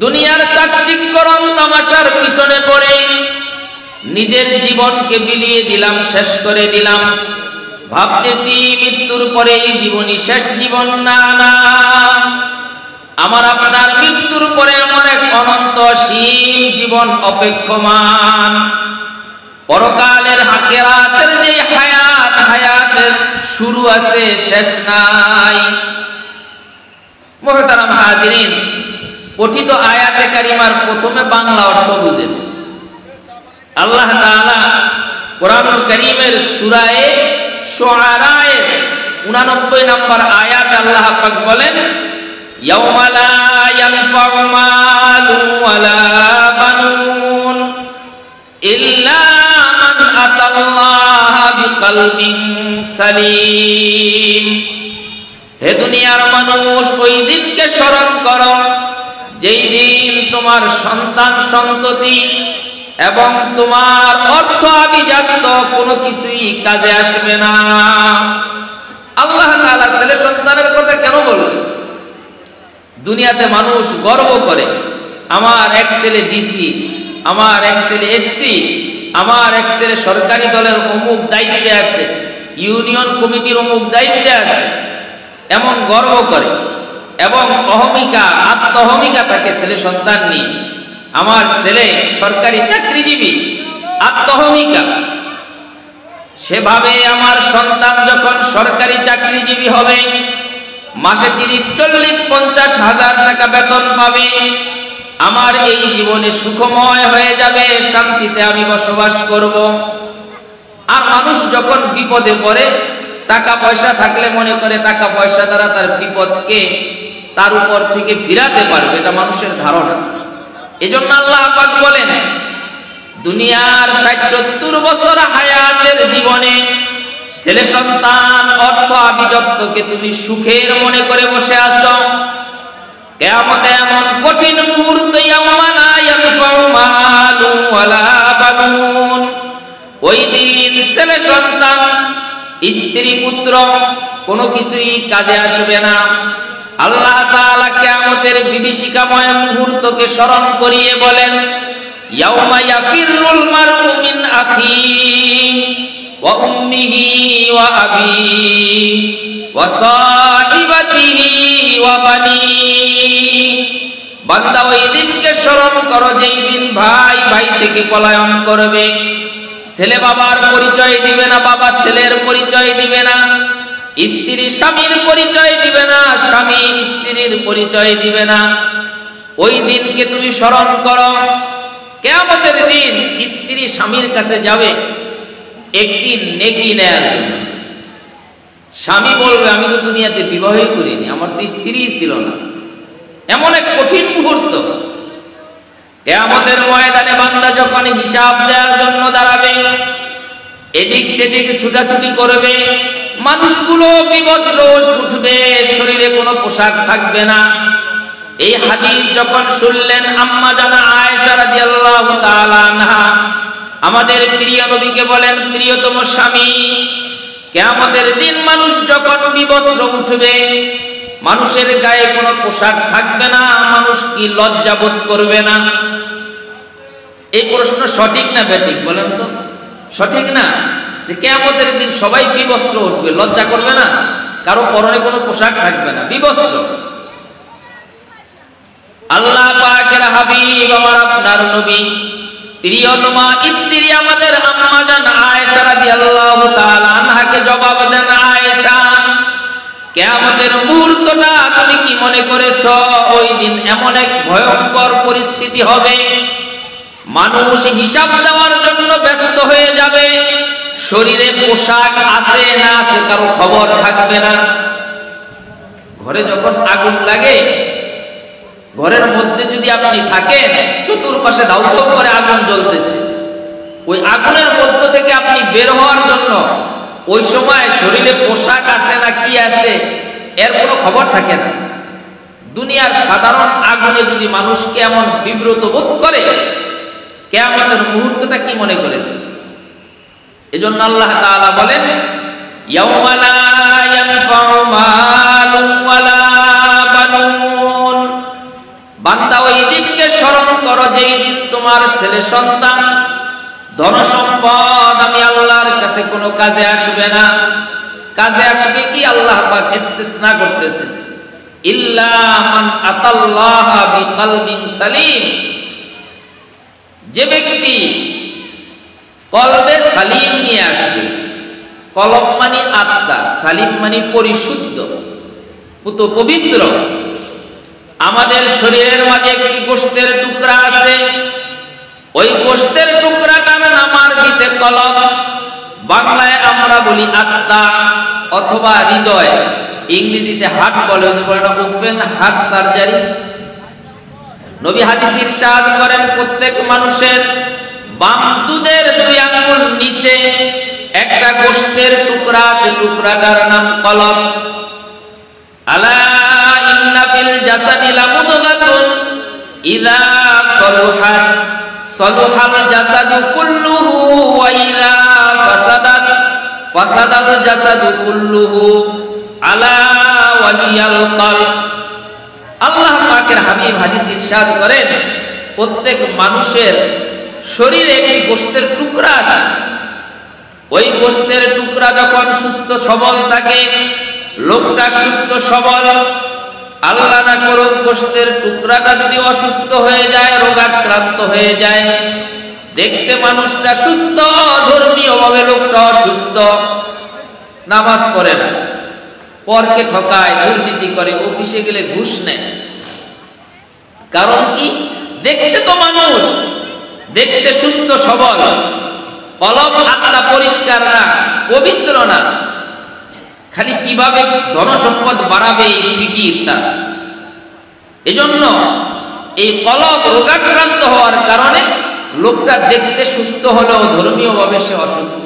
দুনিয়ার চাকচিক্যরণ তামাশার পিছনে পড়ে নিজের জীবনকে বিলিয়ে দিলাম, শেষ করে দিলাম। ভাবতেছি মৃত্যুর পরে এই জীবনই শেষ জীবন। না না, আমার আপনার মৃত্যুর পরে এমন এক অনন্ত অসীম জীবন অপেক্ষমান। পরকালের আখিরাতের যে হায়াত, হায়াতের শুরু আছে, শেষ নাই। মুহতারাম হাজিরিন, পঠিত আয়াতে কারিমার প্রথমে বাংলা অর্থ বুঝেন। আল্লাহ তাআলা কোরআনুল কারীমের সূরা শুআরা 89 নম্বর আয়াতে আল্লাহ পাক বলেন, ইয়াউমা লা ইয়ানফাউ মালুন ওয়ালা বানুন ইল্লা মান আতাল্লাহা বিকলবিন সালিম। হে দুনিয়ার মানুষ, ওই দিনকে স্মরণ করো যেই দিন তোমার সন্তান সন্ততি এবং তোমার অর্থ আভিজাত্য কোনো কিছুই কাজে আসবে না। আল্লাহ তাআলা ছেলে সন্তানের কথা কেন বলবেন? দুনিয়াতে মানুষ গর্ব করে, আমার এক ছেলে ডিসি, আমার এক ছেলে এসপি, আমার এক ছেলে সরকারি দলের অমুক দায়িত্বে আছে, ইউনিয়ন কমিটির অমুক দায়িত্বে আছে, এমন গর্ব করে এবং অহমিকা, আত্মহমিকা থাকে ছেলে সন্তান নিয়ে। আমার ছেলে সরকারি চাকরিজীবী, আত্মহমিকা। সেভাবে আমার সন্তান যখন সরকারি চাকরিজীবী হবে, মাসে 30, 40, 50 হাজার টাকা বেতন পাবে, আমার এই জীবনে সুখময় হয়ে যাবে, শান্তিতে আমি বসবাস করব। আর মানুষ যখন বিপদে পড়ে, টাকা পয়সা থাকলে মনে করে টাকা পয়সা দ্বারা তার বিপদকে তার উপর থেকে ফিরাতে পারবে, এটা মানুষের ধারণা। এজন্য আল্লাহ পাক বলেন, দুনিয়ার 60-70 বছর হায়াতের জীবনে ছেলে সন্তান, অর্থ আভিজাত্যকে তুমি সুখের মনে করে বসে আছো। কিয়ামতে এমন কঠিন মুহূর্ত, ইয়াউমা লা ইয়ানফাউ মালুন ওয়ালা বানুন, ওই দিন ছেলে সন্তান, স্ত্রী পুত্র কোনো কিছুই কাজে আসবে না। আল্লাহ তাআলা কিয়ামতের বিভীষিকাময় মুহূর্তকে স্মরণ করিয়ে বলেন, ইয়াউমা ইয়াফিরুল মারউ মিন আখিহি ওয়া উম্মিহি ওয়া আবিহি ওয়া সাহিবাতিহি ওয়া বানিহি। বান্দা, ওই দিনকে স্মরণ করো যেই দিন ভাই ভাই থেকে পলায়ন করবে। ছেলে বাবার পরিচয় দিবে না, বাবা ছেলের পরিচয় দিবে না, স্ত্রী স্বামীর পরিচয় দিবে না, স্বামী স্ত্রীর পরিচয় দিবে না। ওই দিনকে তুমি স্মরণ করো। কিয়ামতের দিন স্ত্রী স্বামীর কাছে যাবে একটি নেকি নেয়ার জন্য। স্বামী বলবে, আমি তো দুনিয়াতে বিবাহই করিনি, আমার তো স্ত্রীই ছিল না। এমন এক কঠিন মুহূর্ত। কিয়ামতের ময়দানে বান্দা যখন হিসাব দেওয়ার জন্য দাঁড়াবে, এদিক সেদিক ছুটাছুটি করবে, মানুষগুলো বিবস্ত্র উঠবে, শরীরে কোনো পোশাক থাকবে না। এই হাদিস যখন শুনলেন আম্মা জানা আয়েশা রাদিয়াল্লাহু তাআলা আনহা আমাদের প্রিয় নবীকে বলেন, প্রিয়তম স্বামী, কিয়ামতের দিন মানুষ যখন বিবস্ত্র উঠবে, মানুষের গায়ে কোনো পোশাক থাকবে না, মানুষ কি লজ্জা বোধ করবে না? এই প্রশ্ন সঠিক না বেঠিক বলেন তো? সঠিক না? যে কিয়ামতের দিন সবাই বিবস্ত্র উঠবে, লজ্জা করবে না? কারো পরনে কোনো পোশাক থাকবে না, বিবস্ত্র। আল্লাহ পাকের হাবিব আমার আপনার নবী, প্রিয়তমা স্ত্রী আমাদের আম্মা জান আয়েশা রাদিয়াল্লাহু তাআলা আনহাকে জবাব দেন, আয়েশা, কিয়ামতের মুহূর্তটা তুমি কি মনে করেছো? ওই দিন এমন এক ভয়ঙ্কর পরিস্থিতি হবে, মানুষ হিসাব দেওয়ার জন্য ব্যস্ত হয়ে যাবে, শরীরে পোশাক আছে না আছে কারো খবর থাকবে না। ঘরে যখন আগুন লাগে, ঘরের মধ্যে যদি আপনি থাকেন, চতুর্পাশে দাউ দাউ করে আগুন জ্বলতেছে, ওই আগুনের মধ্য থেকে আপনি বের হওয়ার জন্য ওই সময় শরীরে পোশাক আছে না কি আছে এর কোনো খবর থাকে না। দুনিয়ার সাধারণ আগুনে যদি মানুষকে এমন বিব্রত বোধ করে, কিয়ামতের মুহূর্তটা কি মনে করেছে? এজন্য আল্লাহ তাআলা বলেন, ইয়াউমা লা ইয়ানফাউ মালুন ওয়ালা বানুন, বান্দা ওই দিন দিনকে স্মরণ করো যেই দিন তোমার ছেলে সন্তান ধন সম্পদ আমি আল্লাহর কাছে কোনো কাজে আসবে না। কাজে আসবে কি আল্লাহ পাক ইস্তিসনা করতেছেন, ইল্লা মান আতাল্লাহ বিকলবিন সালিম। যে ব্যক্তি কলবে সালিম নিয়ে আসবে, কলব মানে আত্মা, সালিম মানে পরিশুদ্ধ, পবিত্র। আমাদের শরীরের মাঝে একটি গোশতের টুকরা আছে, ওই গোশতের টুকরাটার নাম আরবিতে কলব, বাংলায় আমরা বলি আত্মা অথবা হৃদয়, ইংরেজিতে হার্ট বলে, ওপেন হার্ট সার্জারি। নবী হাদিস ইরশাদ করেন প্রত্যেক মানুষের বাম দুধের 2 আঙ্গুল নিচে একটা গোশতের টুকরা আছে, টুকরাটার নাম কলব। আলা ইন্না ফিল জাসাদি লামুদগাতুন ইযা সলুহাত সলুহাল জাসাদু কুল্লুহু ওয়া ইযা ফাসাদাত ফাসাদাল জাসাদু কুল্লুহু আলা ওয়ালিয়াল কলব। আল্লাহ পাকের হাবিব হাদিস ইরশাদ করেন প্রত্যেক মানুষের শরীরে একটি গোশতের টুকরা আছে, ওই গোশতের টুকরা যখন সুস্থ সবল থাকে, লোকটা সুস্থ সবল, আল্লাহ না করুক গোশতের টুকরাটা যদি অসুস্থ হয়ে যায়, রোগাক্রান্ত হয়ে যায়, দেখতে মানুষটা সুস্থ, ধর্মীয় ভাবে লোকটা অসুস্থ, নামাজ পড়ে না, পরকে ঠকায়, দুর্নীতি করে, অফিসে গেলে ঘুষ নেয়। কারণ কি? দেখতে তো মানুষ, দেখতে সুস্থ সবল, কলব আত্মা পরিষ্কার না, পবিত্র না, খালি কিভাবে ধনসম্পদ বাড়াবে এই ফিকির তার। এজন্য এই কলব রোগাক্রান্ত হওয়ার কারণে লোকটা দেখতে সুস্থ হলেও ধর্মীয় ভাবে সে অসুস্থ।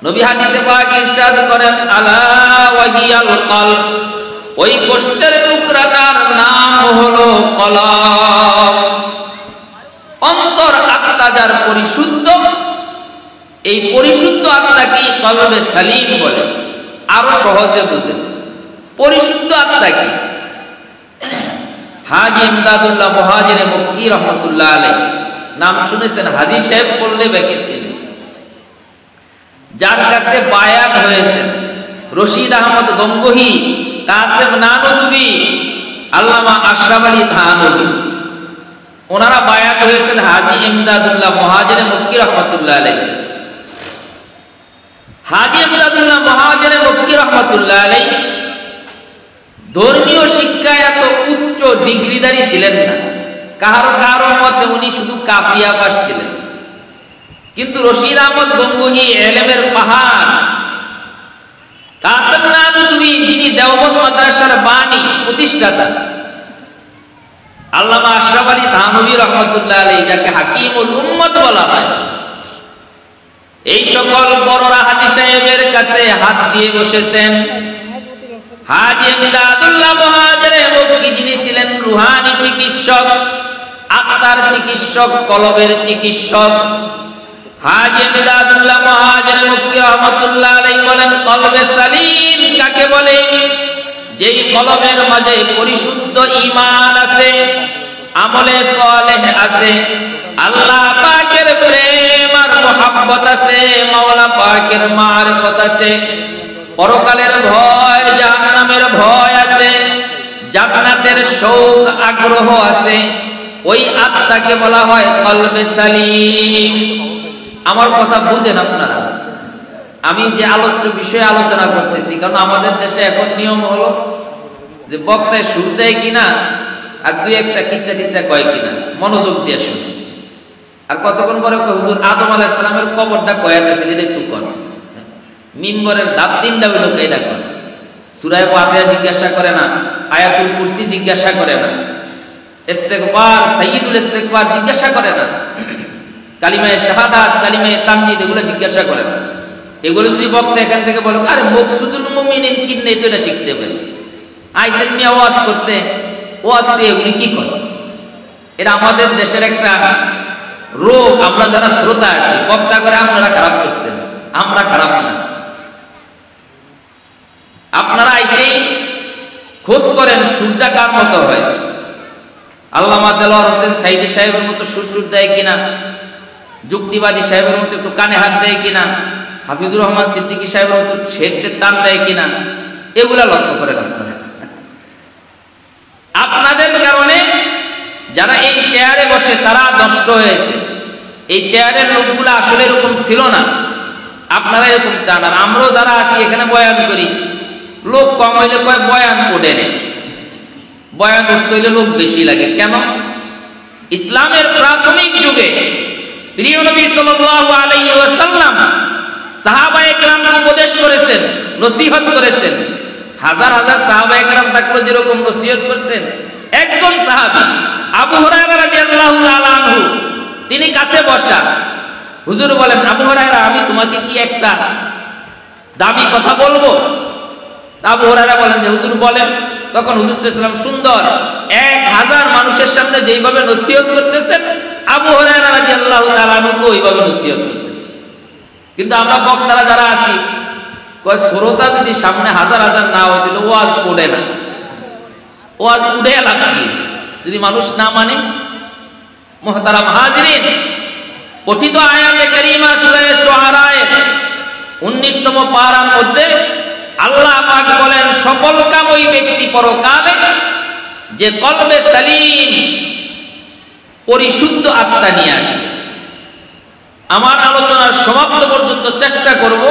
নবী হাদিসে পাক ইরশাদ করেন আলা ওয়াহিয়াল কলব, ওই গোশতের টুকরাটার নাম হলো কলব। অন্তর আত্মা যার পরিশুদ্ধ, এই পরিশুদ্ধ আত্মাকে কলবে সালিম বলে। আরো সহজে বুঝেন পরিশুদ্ধ আত্মা কি। হাজী ইমদাদুল্লাহ মুহাজিরে মক্কি রহমতুল্লাহ আলাইহি, নাম শুনেছেন, হাজী সাহেব বললে বাকি ছিলেন, যার কাছে বায়াত হয়েছেন রশিদ আহমদ গঙ্গোহী, কাসেম নানুতুবি, আল্লামা আশরাফ আলী থানভী, ওনারা বায়াত হয়েছেন হাজী ইমদাদুল্লাহ মুহাজিরে মক্কি রহমতুল্লাহ আলাইহি। হাজী ইমদাদুল্লাহ মুহাজিরে মক্কি রহমতুল্লাহ আলাইহি ধর্মীয় শিক্ষায় এত উচ্চ ডিগ্রিধারী ছিলেন না, কারো মধ্যে উনি শুধু কাফিয়া পাস ছিলেন। কিন্তু রশিদ আহমদ গঙ্গোহী ইলমের পাহাড়, কাসেম নানুতুবি যিনি দেওবন্দ মাদ্রাসার বাণী প্রতিষ্ঠাতা, আল্লামা আশরাফ আলী থানভী রহমতুল্লাহ আলাইহি, যাকে হাকিমুল উম্মত বলা হয়, এই সকল বড়রা হাজী সাহেবের কাছে হাত দিয়ে বসেছেন। হাজী ইমদাদুল্লাহ মুহাজিরে মক্কি যিনি ছিলেন রুহানি চিকিৎসক, আত্মার চিকিৎসক, কলবের চিকিৎসক, হাজী ইমদাদুল্লাহ মুহাজিরে মক্কি রহমতুল্লাহ আলাইহি বলেন কলবে সালিম কাকে বলে? যেই কলবের মাঝে পরিশুদ্ধ ঈমান আছে, আমলে সালেহ আছে, আল্লাহ পাকের প্রেম আর মুহাব্বত আছে, মাওলা পাকের মারিফত আছে, পরকালের ভয়, জাহান্নামের ভয় আছে, জান্নাতের শৌক আগ্রহ আছে, ওই আত্মাকে বলা হয় কলবে সালিম। আমার কথা বুঝেন আপনারা? আমি যে আলোচ্য বিষয়ে আলোচনা করতেছি, কারণ আমাদের দেশে এখন নিয়ম হলো যে বক্তায় শুরু দেয় কিনা আর দুই একটা কিচ্ছা টিচ্ছা কয় কিনা, মনোযোগ দিয়ে শুনে। আর কতক্ষণ পরে হুজুর আদম আলাইহিস সালামের কবরটা কয়া গেছিল, এটা একটু কর। মিম্বরের ধাপ 3টা হইল কয়টা কর। সূরা ফাতিহা জিজ্ঞাসা করে না, আয়াতুল কুরসি জিজ্ঞাসা করে না, ইস্তেগফার, সাইয়্যিদুল ইস্তেগফার জিজ্ঞাসা করে না, কালিমায়ে শাহাদাত, কালিমায়ে তামজিদ এগুলো জিজ্ঞাসা করে না। এগুলো যদি বক্তা এখান থেকে বলে আরে মকসুদুল মুমিনিন কি নেই, তো এটা শিখতে পারি। আইসেন মিয়া ওয়াজ করতে, ওয়াজ তো এগুলি কি করে? এটা আমাদের দেশের একটা রোগ। আমরা যারা শ্রোতা আছি, বক্তা করে আপনারা খারাপ করছেন, আমরা খারাপ না। আপনারা এসেই খোঁজ করেন সুরটা কার মতো হয়। আল্লামা দেলোয়ার হোসেন সাইদি সাহেবের মতো সুর দেয় কিনা, যুক্তিবাদী সাহেবের মতো একটু কানে হাত দেয় কিনা, হাফিজুর রহমান সিদ্দিকী সাহেবের মতো শেরটের টান দেয় কিনা, এগুলা লক্ষ্য করে লাভ করে। আপনাদের কারণে যারা এই চেয়ারে বসে তারা নষ্ট হয়েছে। এই চেয়ারের লোকগুলো আসলে এরকম ছিল না, আপনারা এরকম চান। আর আমরাও যারা আছি এখানে বয়ান করি, লোক কম হইলে কয় বয়ান ওঠে নেই, বয়ান উঠতে হইলে লোক বেশি লাগে। কেন? ইসলামের প্রাথমিক যুগে প্রিয় নবী সাল্লাল্লাহু আলাইহি ওয়াসাল্লাম সাহাবায়ে কেরামকে উপদেশ করেছেন, নসিহত করেছেন। হাজার হাজার সাহাবায়ে কেরাম থাকলেও যেরকম নসিহত করছেন, একজন সাহাবী আবু হুরায়রা রাদিয়াল্লাহু তাআলা আনহু, তিনি কাছে বসা। হুজুর বলেন, আবু হুরায়রা, আমি তোমাকে কি একটা দামি কথা বলবো? আবু হুরায়রা বলেন যে হুজুর বলেন। তখন হুজুর সাল্লাল্লাহু আলাইহি ওয়াসাল্লাম সুন্দর 1000 মানুষের সামনে যেইভাবে নসিহত করতেছেন, আবু হুরায়রা রাদিয়াল্লাহু তাআলা আনহু ওইভাবে নসিহত করতেছেন। কিন্তু আমরা বক্তারা যারা আছি, কয় শ্রোতা যদি সামনে হাজার হাজার না হয় তাহলে ওয়াজ পড়ে না, ওয়াজ উঠে এলাকা যদি মানুষ না মানে। মুহতারাম হাজিরিন, পঠিত আয়াতে কারীমা সূরা শুআরার 19তম পারার মধ্যে আল্লাহ পাক বলেন, সফল কাম ওই ব্যক্তি পরকালে যে কলবে সালিম, পরিশুদ্ধ আত্মা নিয়ে আসবে। আমার আলোচনার সমাপ্ত পর্যন্ত চেষ্টা করব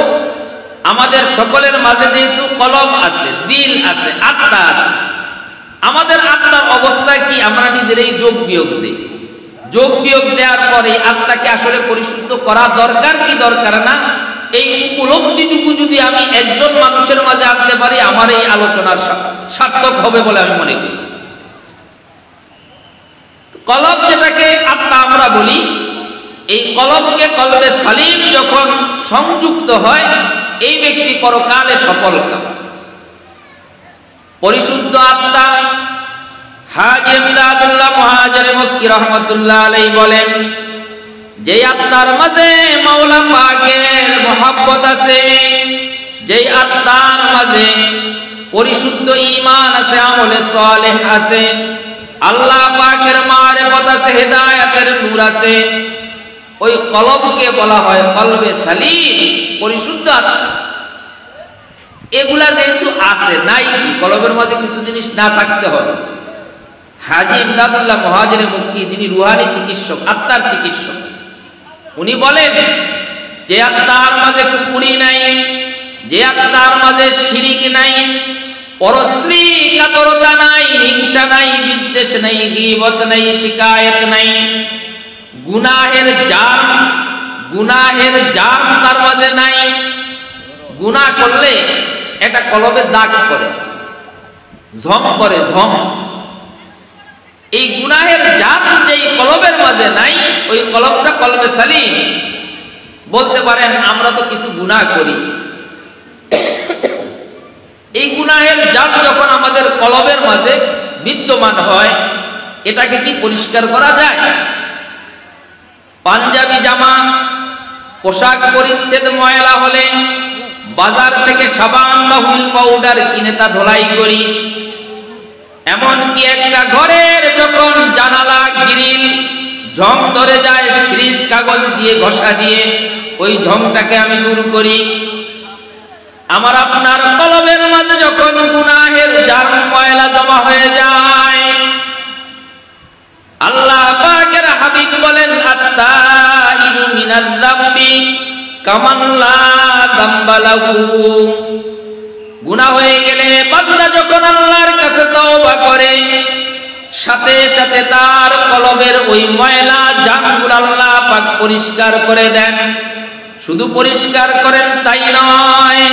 আমাদের সকলের মাঝে যেহেতু কলব আছে, দিল আছে, আত্মা আছে, আমাদের আত্মার অবস্থা কি আমরা নিজেরাই যোগ বিয়োগ দিই। যোগ বিয়োগ দেওয়ার পরে আত্মাকে আসলে পরিশুদ্ধ করা দরকার কি দরকার না, এই উপলব্ধিটুকু যদি আমি একজন মানুষের মাঝে আনতে পারি, আমার এই আলোচনা সার্থক হবে বলে আমি মনে করি। কলব যেটাকে আত্মা আমরা বলি, এই কলবকে কলবে সালিম যখন সংযুক্ত হয়, এই ব্যক্তি পরকালে সফল কাম। পরিশুদ্ধ আত্মা হাজী ইমদাদুল্লাহ মুহাজির মক্কি রাহমাতুল্লাহ আলাইহি বলেন, যে আত্মার মাঝে মাওলা পাকের মহব্বত আছে, যে আত্মার মাঝে পরিশুদ্ধ ঈমান আছে, আমলে সালেহ আছে, আল্লাহ পাকের মারিফত আছে, হেদায়েতের নূর আছে, ওই কলবকে বলা হয় কলবে সালিম, পরিশুদ্ধ আত্মা। এগুলা যেহেতু আছে, নাই কি কলবের মাঝে কিছু জিনিস না থাকতে হবে। হাজী ইমদাদুল্লাহ মুহাজির মক্কি, যিনি রুহানি চিকিৎসক, আত্মার চিকিৎসক, উনি বলেন যে আত্মার মাঝে কুপুরি নাই, যে আত্মার মাঝে শিরিক নাই, পরশ্রী কাতরতা নাই, হিংসা নাই, বিদ্বেষ নাই, গীবত নাই, শিকায়েত নাই, গুনাহের জাম তার মাঝে নাই। গুনাহ করলে একটা কলবে দাগ পড়ে, ঝম পড়ে, ঝম। এই গুনাহের জাম যেই কলবের মাঝে নাই, ওই কলবটা কলবে সালিম। বলতে পারেন আমরা তো কিছু গুনাহ করি, এই গুনাহের জাম যখন আমাদের কলবের মাঝে বিদ্যমান হয়, এটাকে কি পরিষ্কার করা যায়? পাঞ্জাবি জামা, পোশাক পরিচ্ছেদ ময়লা হলে বাজার থেকে সাবান বা হুইল পাউডার কিনে তা ধোলাই করি। এমনকি একটা ঘরের যখন জানালা গ্রিল ঝং ধরে যায়, সিরিজ কাগজ দিয়ে ঘষা দিয়ে ওই ঝংটাকে আমি দূর করি। আমার আপনার কলবের মাঝে যখন গুনাহের জাম ময়লা জমা হয়ে যায়, আল্লাহ পাকের হাবিব বলেন, আত্তাইবু মিনাল যামবি কামান লা যামবা লাহু। গুনাহ হয়ে গেলে বান্দা যখন আল্লাহর কাছে তওবা করে, সাথে সাথে তার কলবের ওই ময়লা জামগুলো আল্লাহ পাক পরিষ্কার করে দেন। শুধু পরিষ্কার করেন তাই নয়,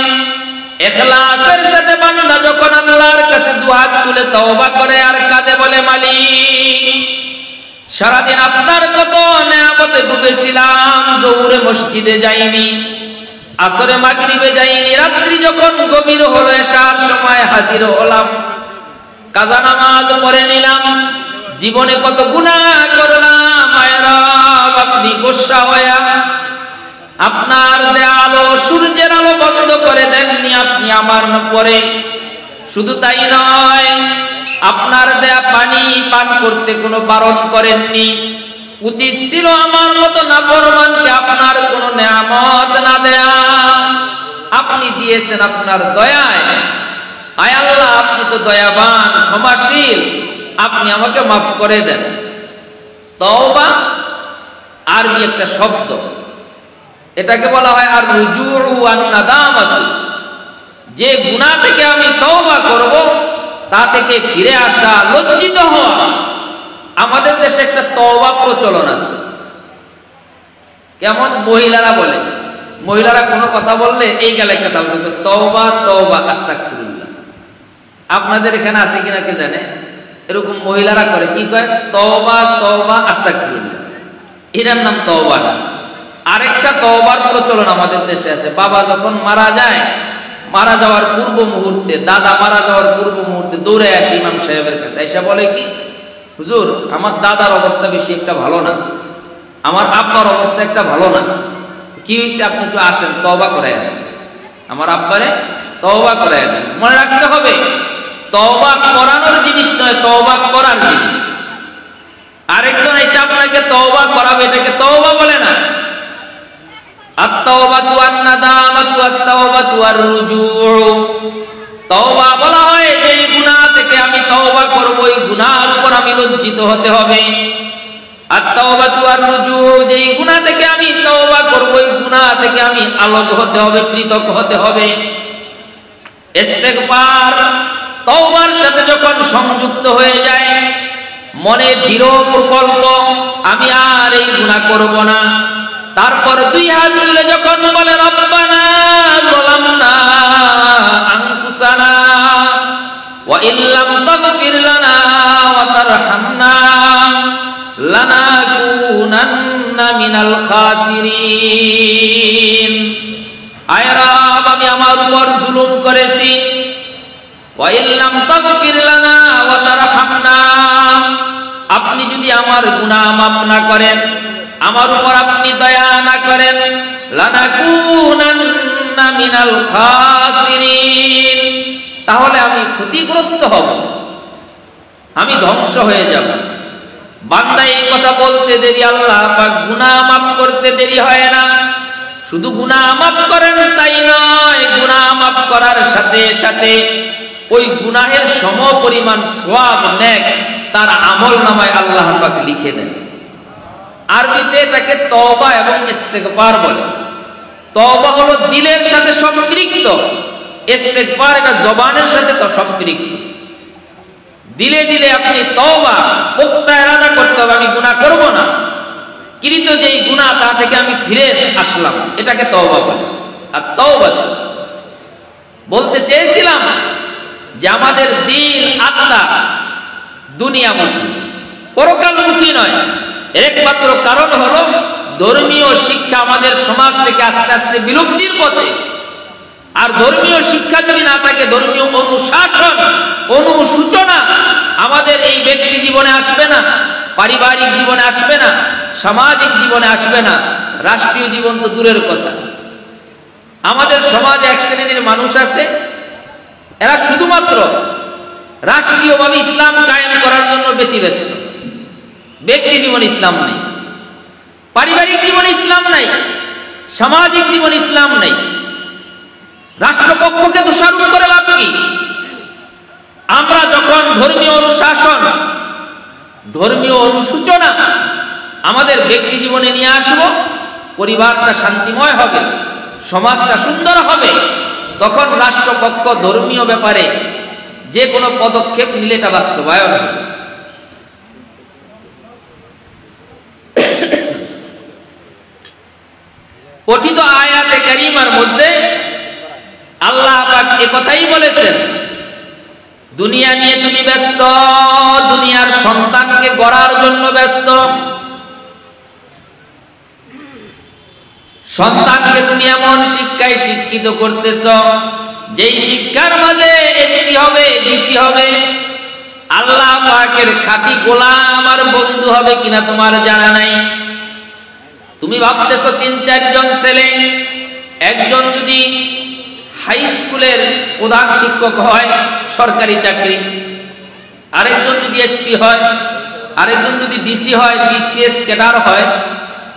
ইখলাসের সাথে বান্দা যখন আল্লাহর কাছে দুহাত তুলে তওবা করে আর কাঁদে, বলে, মালিক, সারাদিন আপনার কত নেয়ামতে ডুবেছিলাম, জোহরে মসজিদে যাইনি, আসরে মাগরিবে যাইনি, রাত্রি যখন গভীর হলো এশার সময় হাজির হলাম, কাজা নামাজ পড়ে নিলাম, জীবনে কত গুনাহ করলাম, মায়েরা আপনি গোসা হইয়া আপনার দেয়া আলো, সূর্যের আলো বন্ধ করে দেননি আপনি আমার পরে। শুধু তাই নয়, আপনার দেয়া পানি পান করতে কোনো বারণ করেননি। উচিত ছিল আমার মতো নাফরমানকে আপনার কোনো নেয়ামত না দেয়া। আপনি দিয়েছেন আপনার দয়ায়। আয় আল্লাহ, আপনি তো দয়াবান, ক্ষমাশীল, আপনি আমাকে মাফ করে দেন। তওবা আরবি একটা শব্দ, এটাকে বলা হয় আর রুজুউ ওয়ান নাদামাতু। যে গুনাহ থেকে আমি তওবা করব, তা থেকে ফিরে আসা, লজ্জিত হওয়া। আমাদের দেশে একটা তওবা প্রচলন আছে। কেমন? মহিলারা বলে, মহিলারা কোনো কথা বললে এই গেলে একটা তওবা তওবা আস্তাগফিরুল্লাহ। আপনাদের এখানে আছে কিনা কে জানে, এরকম মহিলারা করে, কি কয়? তওবা তওবা আস্তাগফিরুল্লাহ। এটার নাম তওবা না। আরেকটা তওবার প্রচলন আমাদের দেশে আছে। বাবা যখন মারা যায়, মারা যাওয়ার পূর্ব মুহূর্তে, দাদা মারা যাওয়ার পূর্ব মুহূর্তে দৌড়ে আসে ইমাম সাহেবের কাছে, এসে বলে কি, হুজুর আমার দাদার অবস্থা বেশি একটা ভালো না, আমার আব্বার অবস্থা একটা ভালো না, কি হয়েছে আপনি একটু আসেন, তওবা করায় দেন, আমার আব্বারে তওবা করায় দেন। মনে রাখতে হবে, তওবা করানোর জিনিস নয়, তওবা করার জিনিস। আরেকজন এসে আপনাকে তওবা করাবে, এটাকে তওবা বলে না। আত-তাওবাতু আন-নাদামাতু আত-তাওবাতু আর-রুজুউ। তওবা বলা হয় যে গুনাহ থেকে আমি তওবা করব, এই গুনাহের উপর আমি লজ্জিত হতে হবে। আত-তাওবাতু আর-রুজুউ, যে গুনাহ থেকে আমি তওবা করব, এই গুনাহ থেকে আমি আলোক হতে হবে, পৃথক হতে হবে। ইস্তেগফার তওবার সাথে যখন সংযুক্ত হয়ে যায়, মনে দৃঢ় প্রকল্প, আমি আর এই গুনাহ করব না। তারপর দুই হাত তুলে যখন বলে রব্বানা যালামনা আনফুসানা ওয়া ইল্লাম তাগফির লানা ওয়া তারহামনা লানাকুনান্না মিনাল খাসিরিন। আয় রব, আমি আমার উপর জুলুম করেছি। ওয়া ইল্লাম তাগফির লানা ওয়া তারহামনা, আপনি যদি আমার গুনাহ মাফ না করেন, আমার উপর আপনি দয়া না করেন, লানাকুনান্না মিনাল খাসিরিন, তাহলে আমি ক্ষতিগ্রস্ত হব, আমি ধ্বংস হয়ে যাব। বান্দা এই কথা বলতে দেরি, আল্লাহ পাক গুনাহ মাফ করতে দেরি হয় না। শুধু গুনাহ মাফ করেন তাই নয়, গুনাহ মাফ করার সাথে সাথে ওই গুনাহের সমপরিমাণ সওয়াব, নেক তার আমলনামায় আল্লাহ পাক লিখে দেন। আরবিতে এটাকে তওবা এবং ইস্তেগফার বলে। তওবা হলো দিলের সাথে সম্পৃক্ত, ইস্তেগফার এটা জবানের সাথে তো সম্পৃক্ত। দিলে দিলে আপনি তওবা, পোক্তা ইরাদা করতে হবে, আমি গুনাহ করব না, কৃত যেই গুনাহ তা থেকে আমি ফিরে আসলাম, এটাকে তওবা বলে। আর তওবা বলতে চেয়েছিলাম যে আমাদের দিল, আত্মা দুনিয়ামুখী, পরকালমুখী নয়। একমাত্র কারণ হলো ধর্মীয় শিক্ষা আমাদের সমাজ থেকে আস্তে আস্তে বিলুপ্তির পথে। আর ধর্মীয় শিক্ষা যদি না থাকে, ধর্মীয় অনুশাসন, অনুসূচনা আমাদের এই ব্যক্তি জীবনে আসবে না, পারিবারিক জীবনে আসবে না, সামাজিক জীবনে আসবে না, রাষ্ট্রীয় জীবন তো দূরের কথা। আমাদের সমাজে এক শ্রেণীর মানুষ আছে, এরা শুধুমাত্র রাষ্ট্রীয়ভাবে ইসলাম কায়েম করার জন্য ব্যতিব্যস্ত। ব্যক্তি জীবন ইসলাম নেই, পারিবারিক জীবন ইসলাম নাই, সামাজিক জীবন ইসলাম নেই। রাষ্ট্রপক্ষকে দোষারোপ করে লাভ কি? আমরা যখন ধর্মীয় অনুশাসন, ধর্মীয় অনুসূচনা আমাদের ব্যক্তি জীবনে নিয়ে আসব, পরিবারটা শান্তিময় হবে, সমাজটা সুন্দর হবে, তখন রাষ্ট্রপক্ষ ধর্মীয় ব্যাপারে যে কোনো পদক্ষেপ নিলে এটা বাস্তবায়ন হবে। পঠিত আয়াতে কারিমার মধ্যে আল্লাহ পাক এই কথাই বলেছেন, দুনিয়া নিয়ে তুমি ব্যস্ত, দুনিয়ার সন্তানকে গড়ার জন্য ব্যস্ত, সন্তানকে তুমি এমন শিক্ষায় শিক্ষিত করতেছ যেই শিক্ষার মাঝে এসপি হবে, ডিসি হবে, আল্লাহ পাকের খাঁটি গোলাম আর বন্ধু হবে কিনা তোমার জানা নাই। তুমি ভাবতেছো ৩-৪ জন ছেলে, একজন যদি হাই স্কুলের প্রধান শিক্ষক হয়, সরকারি চাকরি, আরেকজন যদি এসপি হয়, আরেকজন যদি ডিসি হয়, বিসিএস ক্যাডার হয়,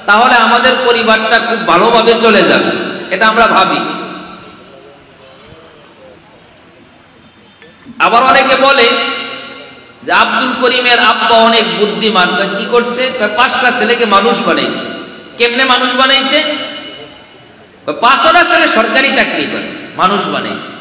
তাহলে আমাদের পরিবারটা খুব ভালোভাবে চলে যাবে, এটা আমরা ভাবি। আবার অনেকে বলে যে আব্দুল করিমের আব্বা অনেক বুদ্ধিমান। কি করছে? 5টা ছেলেকে মানুষ বানাইছে। কেমনে মানুষ বানাইছে? 5টা ছেলে সরকারি চাকরি করে, মানুষ বানাইছে।